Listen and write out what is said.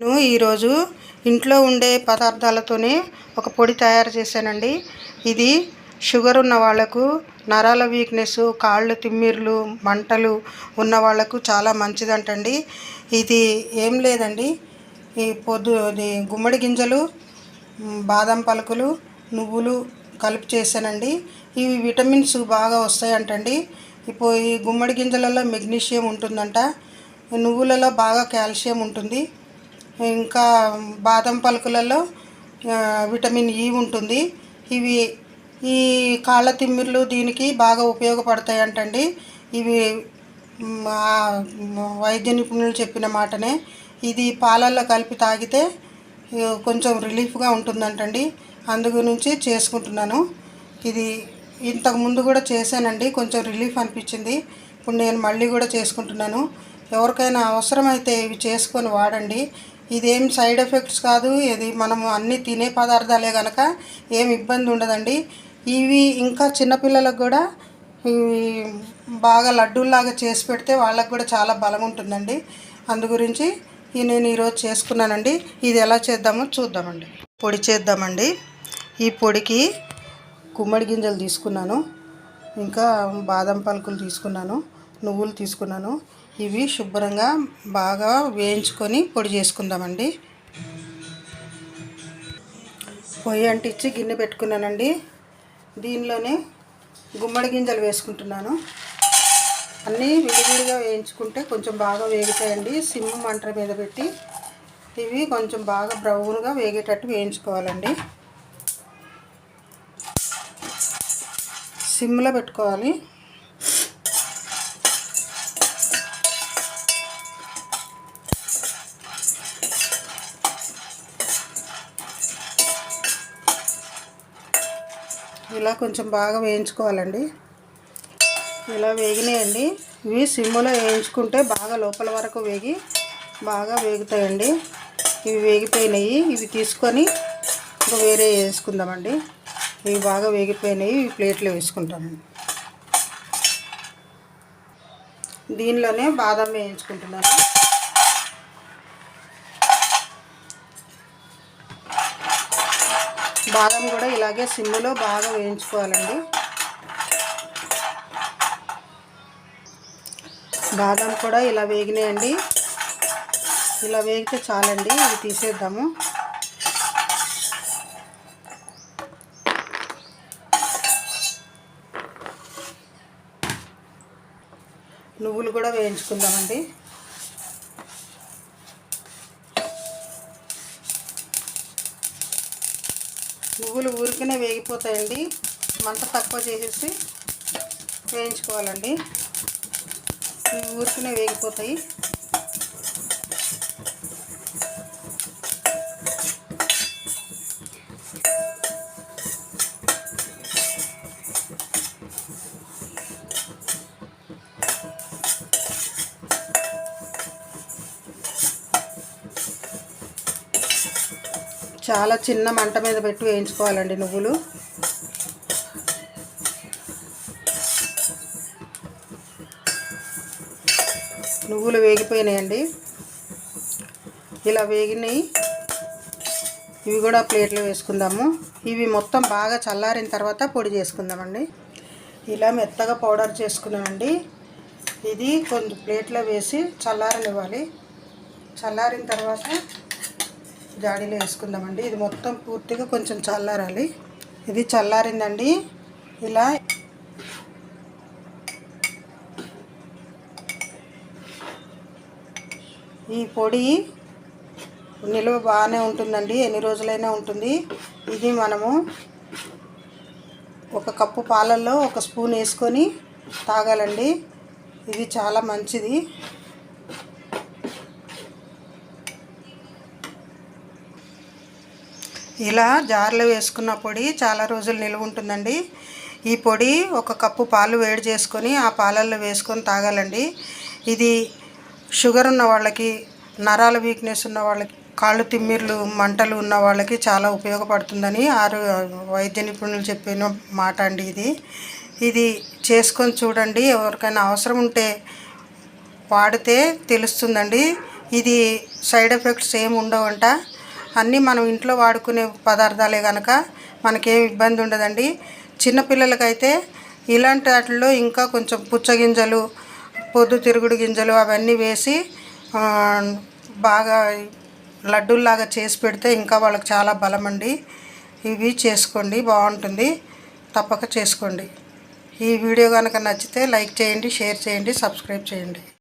నేను ఈరోజు ఇంట్లో ఉండే పదార్థాలతోనే ఒక పొడి తయారు చేశానండి. ఇది షుగర్ ఉన్న వాళ్ళకు, నరాల వీక్నెస్, కాళ్ళు తిమ్మిర్లు, మంటలు ఉన్న వాళ్ళకు చాలా మంచిదంటండి. ఇది ఏం లేదండి, ఇది గుమ్మడి గింజలు, బాదం పలుకులు, నువ్వులు కలిపి చేశానండి. ఇవి విటమిన్స్ బాగా వస్తాయంటండి. ఇప్పుడు ఈ గుమ్మడి గింజలలో మెగ్నీషియం ఉంటుందంట, నువ్వులలో బాగా కాల్షియం ఉంటుంది, ఇంకా బాదం పలుకులలో విటమిన్ ఈ ఉంటుంది. ఇవి ఈ కాళ్ళ తిమ్మిర్లు దీనికి బాగా ఉపయోగపడతాయంటండి. ఇవి వైద్య నిపుణులు చెప్పిన మాటనే. ఇది పాలల్లో కలిపి తాగితే కొంచెం రిలీఫ్గా ఉంటుందంటండి. అందు గురించి చేసుకుంటున్నాను. ఇది ఇంతకుముందు కూడా చేశానండి, కొంచెం రిలీఫ్ అనిపించింది. ఇప్పుడు నేను మళ్ళీ కూడా చేసుకుంటున్నాను. ఎవరికైనా అవసరమైతే ఇవి చేసుకొని వాడండి. ఇదేం సైడ్ ఎఫెక్ట్స్ కాదు. ఇది మనము అన్నీ తినే పదార్థాలే కనుక ఏం ఇబ్బంది ఉండదండి. ఇవి ఇంకా చిన్నపిల్లలకు కూడా ఇవి బాగా లడ్డూల్లాగా చేసి పెడితే వాళ్ళకు కూడా చాలా బలం ఉంటుందండి. అందు గురించి నేను ఈరోజు చేసుకున్నానండి. ఇది ఎలా చేద్దామో చూద్దామండి. పొడి చేద్దామండి. ఈ పొడికి గుమ్మడి గింజలు తీసుకున్నాను, ఇంకా బాదం పలుకులు తీసుకున్నాను, నువ్వులు తీసుకున్నాను. ఇవి శుభ్రంగా బాగా వేయించుకొని పొడి చేసుకుందామండి. పొయ్యి అంటించి గిన్నె పెట్టుకున్నానండి. దీనిలోనే గుమ్మడి గింజలు వేసుకుంటున్నాను. అన్నీ విడివిడిగా వేయించుకుంటే కొంచెం బాగా వేగుతాయండి. సిమ్ మంట మీద పెట్టి ఇవి కొంచెం బాగా బ్రౌన్గా వేగేటట్టు వేయించుకోవాలండి. సిమ్లో పెట్టుకోవాలి. ఇలా కొంచెం బాగా వేయించుకోవాలండి. ఇలా వేగినాయండి. ఇవి సిమ్లో వేయించుకుంటే బాగా లోపల వరకు వేగి బాగా వేగుతాయండి. ఇవి వేగిపోయినాయి. ఇవి తీసుకొని ఇంకా వేరే వేసుకుందామండి. ఇవి బాగా వేగిపోయినాయి. ఇవి ప్లేట్లో వేసుకుంటానండి. దీనిలోనే బాదం వేయించుకుంటున్నాను. బాదం కూడా ఇలాగే సిమ్లో బాగా వేయించుకోవాలండి. బాదం కూడా ఇలా వేగినాయండి. ఇలా వేగితే చాలండి. ఇవి తీసేద్దాము. నువ్వులు కూడా వేయించుకుందామండి. నువ్వులు ఊరికనే వేగిపోతాయండి. మంట తక్కువ చేసేసి వేయించుకోవాలండి. ఇవి ఊరికనే వేగిపోతాయి. చాలా చిన్న మంట మీద పెట్టి వేయించుకోవాలండి నువ్వులు. నువ్వులు వేగిపోయినాయండి. ఇలా వేగినాయి. ఇవి కూడా ప్లేట్లో వేసుకుందాము. ఇవి మొత్తం బాగా చల్లారిన తర్వాత పొడి చేసుకుందామండి. ఇలా మెత్తగా పౌడర్ చేసుకున్నామండి. ఇది కొంచెం ప్లేట్లో వేసి చల్లారనివ్వాలి. చల్లారిన తర్వాత జాడీలో వేసుకుందామండి. ఇది మొత్తం పూర్తిగా కొంచెం చల్లారాలి. ఇది చల్లారిందండి. ఇలా ఈ పొడి నిలువ బాగానే ఉంటుందండి, ఎన్ని రోజులైనా ఉంటుంది. ఇది మనము ఒక కప్పు పాలల్లో ఒక స్పూన్ వేసుకొని తాగాలండి. ఇది చాలా మంచిది. ఇలా జార్లో వేసుకున్న పొడి చాలా రోజులు నిలువ ఉంటుందండి. ఈ పొడి ఒక కప్పు పాలు వేడి చేసుకొని ఆ పాలల్లో వేసుకొని తాగాలండి. ఇది షుగర్ ఉన్న వాళ్ళకి, నరాల వీక్నెస్ ఉన్న వాళ్ళకి, కాళ్ళు తిమ్మిర్లు, మంటలు ఉన్న వాళ్ళకి చాలా ఉపయోగపడుతుందని వైద్య నిపుణులు చెప్పిన మాట అండి. ఇది చేసుకొని చూడండి. ఎవరికైనా అవసరం ఉంటే వాడితే తెలుస్తుందండి. ఇది సైడ్ ఎఫెక్ట్స్ ఏమి ఉండవంట. అన్నీ మనం ఇంట్లో వాడుకునే పదార్థాలే కనుక మనకేం ఇబ్బంది ఉండదండి. చిన్నపిల్లలకైతే ఇలాంటి వాటిల్లో ఇంకా కొంచెం పుచ్చగింజలు, పొద్దుతిరుగుడు గింజలు అవన్నీ వేసి బాగా లడ్డూల్లాగా చేసి పెడితే ఇంకా వాళ్ళకి చాలా బలమండి. ఇవి చేసుకోండి, బాగుంటుంది, తప్పక చేసుకోండి. ఈ వీడియో కనుక నచ్చితే లైక్ చేయండి, షేర్ చేయండి, సబ్స్క్రైబ్ చేయండి.